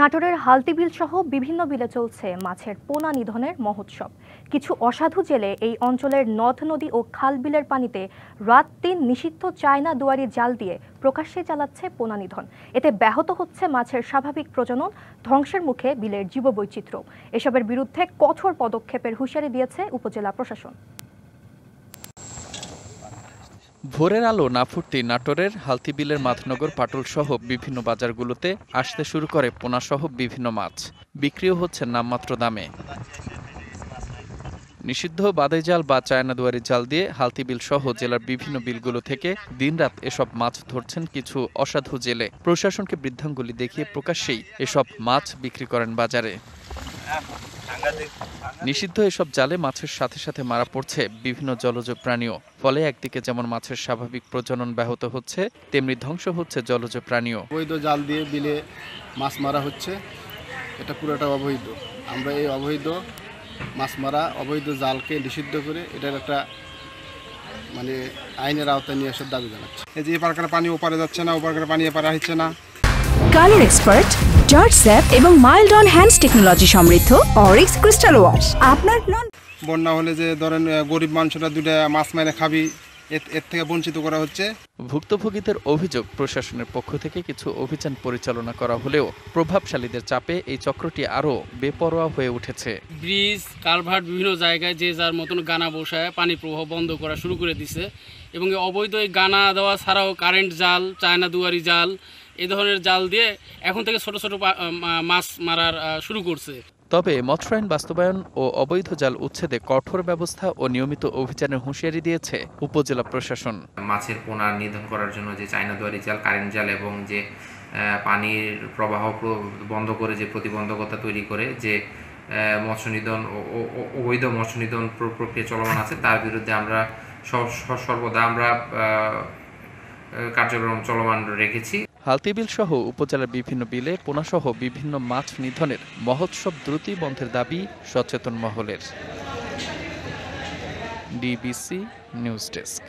নাটোরের হালতিবিল সহ বিভিন্ন বিলে চলছে মাছের পোনা নিধনের মহোৎসব। কিছু অসাধু জেলে এই অঞ্চলের নদ নদী ও খাল বিলের পানিতে রাত দিন নিষিদ্ধ চায়না দুয়ারি জাল দিয়ে প্রকাশ্যে চালাচ্ছে পোনা নিধন। এতে ব্যাহত হচ্ছে মাছের স্বাভাবিক প্রজনন, ধ্বংসের মুখে বিলের জীববৈচিত্র্য। এসবের বিরুদ্ধে কঠোর পদক্ষেপের হুঁশিয়ারি দিয়েছে উপজেলা প্রশাসন। ভোরের আলো না ফুটতেই নাটোরের হালতিবিলের মাধনগর পাটুল সহ বিভিন্ন বাজারগুলোতে আসতে শুরু করে পোনাসহ বিভিন্ন মাছ। বিক্রিও হচ্ছে নামমাত্র দামে। নিষিদ্ধ বাদাই জাল বা চায়না দুয়ারি জাল দিয়ে হালতিবিল সহ জেলার বিভিন্ন বিলগুলো থেকে দিনরাত এসব মাছ ধরছেন কিছু অসাধু জেলে। প্রশাসনকে বৃদ্ধাঙ্গুলি দেখিয়ে প্রকাশ্যেই এসব মাছ বিক্রি করেন বাজারে। নিষিদ্ধ এসব জালে মাছের সাথে সাথে মারা পড়ছে বিভিন্ন জলজ প্রাণীও। ফলে একদিকে যেমন মাছের স্বাভাবিক প্রজনন ব্যাহত হচ্ছে, তেমনি ধ্বংস হচ্ছে জলজ প্রাণীও। অবৈধ জাল দিয়ে বিলে মাছ মারা হচ্ছে, এটা পুরোটা অবৈধ। আমরা এই অবৈধ মাছ মারা, অবৈধ জালকে নিষিদ্ধ করে এটার একটা আইনের আওতায় নিয়ে আসার দাবি জানাচ্ছি। এই যে এপারকার পানি ওপারে যাচ্ছে না, ওপারকার পানি এপারে আসছে না। কালার এক্সপার্ট, জর্জ স্যাপ এবং মাইল্ড অন হ্যান্ডস টেকনোলজি সমৃদ্ধ অরিক্স ক্রিস্টাল ওয়াশ। আপনার বন্যা হলে যে ধরেন গরিব মানুষরা দুটা মাছ মেরে খাবি, এর থেকে বঞ্চিত করা হচ্ছে। ভুক্তভোগীদের অভিযোগ, প্রশাসনের পক্ষ থেকে কিছু অভিযান পরিচালনা করা হলেও প্রভাবশালীদের চাপে এই চক্রটি আরও বেপরোয়া হয়ে উঠেছে। ব্রিজ, কালভার্ট বিভিন্ন জায়গায় যে যার মতন গানা বসায় পানি প্রবাহ বন্ধ করা শুরু করে দিছে এবং অবৈধ এই গানা দেওয়া ছাড়াও কারেন্ট জাল, চায়না দুয়ারি জাল, এই ধরনের জাল দিয়ে এখন থেকে ছোট ছোট মাছ মারার শুরু করছে। তবে মৎস্য আইন বাস্তবায়ন ও অবৈধ জাল উচ্ছেদে কঠোর ব্যবস্থা ও নিয়মিত অভিযানের হুঁশিয়ারি দিয়েছে উপজেলা প্রশাসন। মাছের পোনা নিধন করার জন্য যে চায়না দুয়ারি জাল, কারেন্ট জাল এবং যে পানির প্রবাহ বন্ধ করে যে প্রতিবন্ধকতা তৈরি করে যে মৎস্য নিধন ও অবৈধ মৎস্য নিধন প্রক্রিয়া চলমান আছে, তার বিরুদ্ধে আমরা সর্বদা কার্যক্রম চলমান রেখেছি। হালতিবিল সহ উপজেলার বিভিন্ন বিলে পোনাসহ বিভিন্ন মাছ নিধনের মহোৎসব দ্রুতই বন্ধের দাবি সচেতন মহলের। DBC news desk.